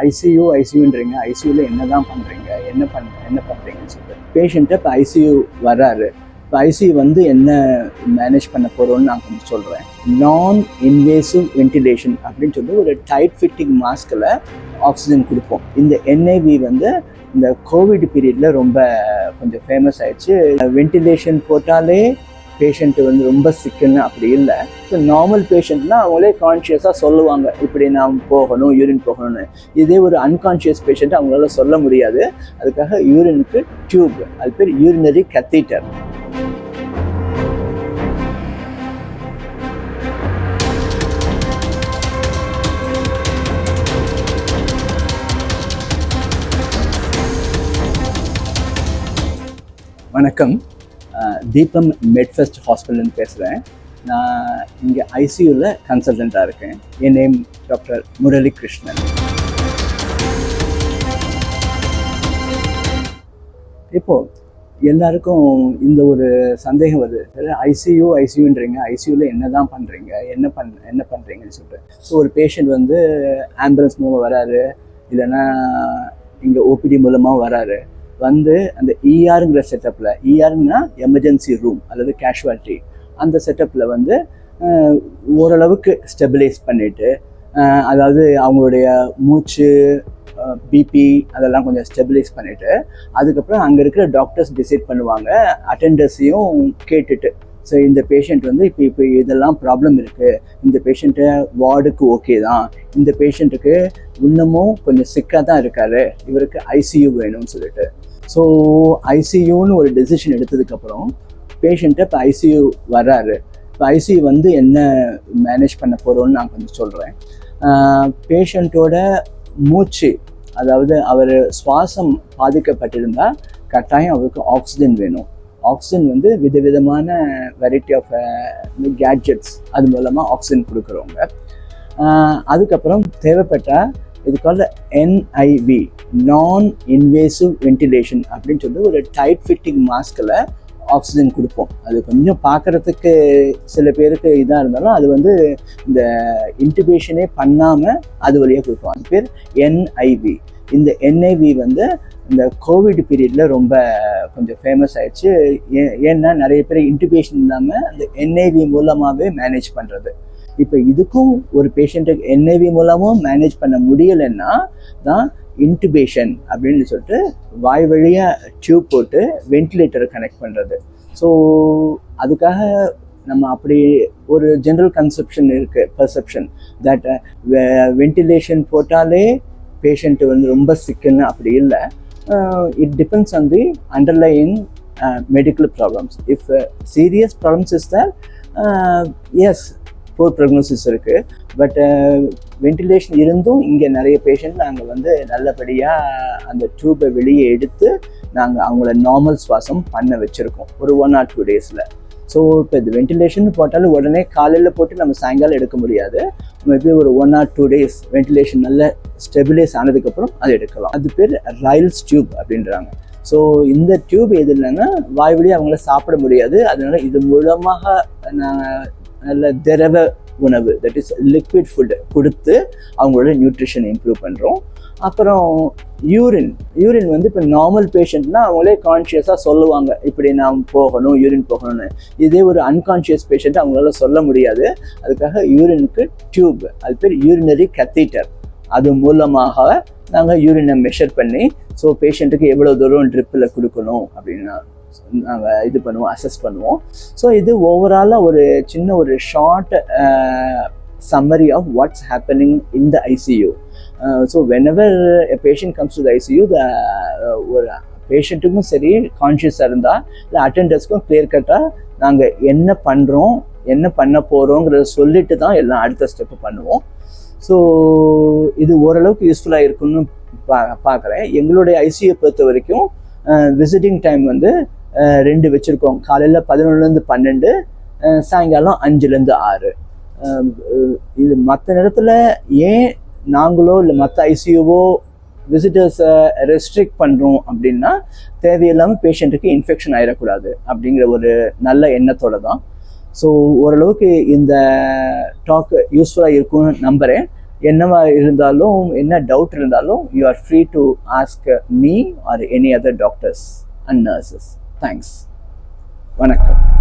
ஐசியூன்றீங்க, ஐசியூவில் என்ன தான் பண்ணுறீங்க, என்ன பண்ணுறீங்கன்னு சொல்லிட்டு பேஷண்ட்டை இப்போ ஐசியூ வர்றாரு. இப்போ ஐசியூ வந்து என்ன மேனேஜ் பண்ண போகிறோன்னு நான் கொஞ்சம் சொல்கிறேன். நான் இன்வேசிவ் வென்டிலேஷன் அப்படின்னு சொல்லி ஒரு டைட் ஃபிட்டிங் மாஸ்கில் ஆக்சிஜன் கொடுப்போம். இந்த என்ஐவி வந்து இந்த கோவிட் பீரியடில் ரொம்ப கொஞ்சம் ஃபேமஸ் ஆயிடுச்சு. வென்டிலேஷன் போட்டாலே பேஷண்ட்டு வந்து ரொம்ப சிக்குன்னு அப்படி இல்லை. இப்போ நார்மல் பேஷண்ட்னா அவங்களே கான்ஷியஸாக சொல்லுவாங்க, இப்படி நான் போகணும், யூரின் போகணும்னு. இதே ஒரு அன்கான்ஷியஸ் பேஷண்ட் அவங்களால சொல்ல முடியாது. அதுக்காக யூரினுக்கு டியூப், அது பேர் யூரினரி கத்தீட்டர். வணக்கம், தீபம் மெட்ஃபெஸ்ட் ஹாஸ்பிட்டல்னு பேசுகிறேன். நான் இங்கே ஐசியூவில் கன்சல்டண்ட்டாக இருக்கேன். என் நேம் டாக்டர் முரளி கிருஷ்ணன். இப்போது எல்லாருக்கும் இந்த ஒரு சந்தேகம் வருது, ஐசியூன்றீங்க, ஐசியூவில் என்ன தான் பண்ணுறீங்க, என்ன பண்ணுறீங்கன்னு சொல்லிட்டு. ஸோ ஒரு பேஷண்ட் வந்து ஆம்புலன்ஸ் மூலமாக வராரு, இல்லைன்னா இங்கே ஓபிடி மூலமாக வராரு. வந்து அந்த இஆருங்கிற செட்டப்பில், இஆர்னா எமர்ஜென்சி ரூம் அல்லது கேஷுவாலிட்டி, அந்த செட்டப்பில் வந்து ஓரளவுக்கு ஸ்டெபிலைஸ் பண்ணிவிட்டு, அதாவது அவங்களுடைய மூச்சு, பிபி அதெல்லாம் கொஞ்சம் ஸ்டெபிலைஸ் பண்ணிவிட்டு, அதுக்கப்புறம் அங்கே இருக்கிற டாக்டர்ஸ் டிசைட் பண்ணுவாங்க, அட்டெண்டர்ஸையும் கேட்டுட்டு. ஸோ இந்த பேஷண்ட் வந்து இப்போ இதெல்லாம் ப்ராப்ளம் இருக்குது, இந்த பேஷண்ட்டை வார்டுக்கு ஓகே தான், இந்த பேஷண்ட்டுக்கு இன்னமும் கொஞ்சம் சிக்காக தான் இருக்காரு, இவருக்கு ஐசியூ வேணும்னு சொல்லிட்டு. ஸோ ஐசியூன்னு ஒரு டெசிஷன் எடுத்ததுக்கப்புறம் பேஷண்ட்டை இப்போ ஐசியூ வர்றாரு. இப்போ ஐசியூ வந்து என்ன மேனேஜ் பண்ண போகிறோன்னு நான் கொஞ்சம் சொல்கிறேன். பேஷண்ட்டோட மூச்சு, அதாவது அவர் சுவாசம் பாதிக்கப்பட்டிருந்தால் கட்டாயம் அவருக்கு ஆக்சிஜன் வேணும். ஆக்சிஜன் வந்து விதவிதமான வெரைட்டி ஆஃப் கேட்ஜெட்ஸ் அது மூலமாக ஆக்சிஜன் கொடுக்குறவங்க. அதுக்கப்புறம் தேவைப்பட்டால் இதுக்காக என்ஐவி, நான் இன்வேசிவ் வென்டிலேஷன் அப்படின்னு சொல்லி ஒரு டைட் ஃபிட்டிங் மாஸ்கில் ஆக்சிஜன் கொடுப்போம். அது கொஞ்சம் பார்க்குறதுக்கு சில பேருக்கு இதாக இருந்தாலும் அது வந்து இந்த இன்டிபேஷனே பண்ணாமல் அது வழியாக கொடுப்போம். அது பேர் என்ஐவி. இந்த என்ஐவி வந்து இந்த கோவிட் பீரியடில் ரொம்ப கொஞ்சம் ஃபேமஸ் ஆயிடுச்சு. ஏன்னா நிறைய பேர் இன்டிபேஷன் இல்லாமல் அந்த என்ஐவி மூலமாகவே மேனேஜ் பண்ணுறது. இப்போ இதுக்கும் ஒரு பேஷண்ட்டுக்கு என்ஐவி மூலமும் மேனேஜ் பண்ண முடியலைன்னா தான் இன்டிபேஷன் அப்படின்னு சொல்லிட்டு வாய் வழியாக டியூப் போட்டு வென்டிலேட்டரை கனெக்ட் பண்ணுறது. ஸோ அதுக்காக நம்ம அப்படி ஒரு ஜென்ரல் கன்செப்ஷன் இருக்குது, பெர்செப்ஷன் தட் வென்டிலேஷன் போட்டாலே பேஷண்ட்டு வந்து ரொம்ப சிக்குன்னு அப்படி இல்லை. It depends on the underlying medical problems. If serious problems is there, yes, poor prognosis இருக்குது. பட் வென்டிலேஷன் இருந்தும் இங்கே நிறைய பேஷண்ட் நாங்கள் வந்து நல்லபடியாக அந்த டியூப்பை வெளியே எடுத்து நாங்கள் அவங்கள நார்மல் சுவாசம் பண்ண வச்சுருக்கோம் ஒரு 1 or 2 days. ஸோ இப்போ இது வென்டிலேஷன் போட்டாலும் உடனே காலையில் போட்டு நம்ம சாயங்காலம் எடுக்க முடியாது. மேபி ஒரு 1 or 2 days வென்டிலேஷன் நல்ல ஸ்டெபிலைஸ் ஆனதுக்கப்புறம் அது எடுக்கலாம். அது பேர் ரைல்ஸ் டியூப் அப்படின்றாங்க. ஸோ இந்த டியூப் எது இல்லைன்னா வாய் வழியாக அவங்கள சாப்பிட முடியாது. அதனால இது மூலமாக நாங்கள் நல்ல திரவ உணவு, தட் இஸ் லிக்விட் ஃபுட்டு கொடுத்து அவங்களோட நியூட்ரிஷன் இம்ப்ரூவ் பண்ணுறோம். அப்புறம் யூரின் வந்து இப்போ நார்மல் பேஷண்ட்னா அவங்களே கான்ஷியஸாக சொல்லுவாங்க, இப்படி நான் போகணும், யூரின் போகணும்னு. இதே ஒரு அன்கான்ஷியஸ் பேஷண்ட் அவங்களால சொல்ல முடியாது. அதுக்காக யூரினுக்கு டியூப், அது பேர் யூரினரி கத்தீட்டர், அது மூலமாக நாங்கள் யூரினை மெஷர் பண்ணி ஸோ பேஷண்ட்டுக்கு எவ்வளோ தூரம் ட்ரிப்பில் கொடுக்கணும் அப்படின்னு நாங்கள் இது பண்ணுவோம், அசஸ் பண்ணுவோம். ஸோ இது ஓவராலாக ஒரு சின்ன ஒரு short summary of what's happening in the ICU. So whenever a patient comes to the ICU, ஒரு பேஷண்ட்டுக்கும் சரி கான்ஷியஸாக இருந்தால் இல்லை அட்டெண்டர்ஸ்க்கும் கிளியர் கட்டாக நாங்கள் என்ன பண்ணுறோம், என்ன பண்ண போகிறோங்கிறத சொல்லிட்டு தான் எல்லாம் அடுத்த ஸ்டெப்பு பண்ணுவோம். ஸோ இது ஓரளவுக்கு யூஸ்ஃபுல்லாக இருக்குன்னு பார்க்குறேன். எங்களுடைய ஐசியூ பொறுத்த வரைக்கும் விசிட்டிங் டைம் வந்து 2 வச்சுருக்கோம். காலையில் 11 to 12, சாயங்காலம் 5 to 6. இது மற்ற நேரத்தில் ஏன் நாங்களோ இல்லை மற்ற ஐசியூவோ விசிட்டர்ஸை ரெஸ்ட்ரிக்ட் பண்ணுறோம் அப்படின்னா தேவையில்லாமல் பேஷண்ட்டுக்கு இன்ஃபெக்ஷன் ஆகிடக்கூடாது அப்படிங்கிற ஒரு நல்ல எண்ணத்தோடு தான். ஸோ ஓரளவுக்கு இந்த டாக் யூஸ்ஃபுல்லாக இருக்கும்னு நம்புகிறேன். என்னவா இருந்தாலும், என்ன டவுட் இருந்தாலும், you are free to ask me or any other doctors and nurses. Thanks. வணக்கம்.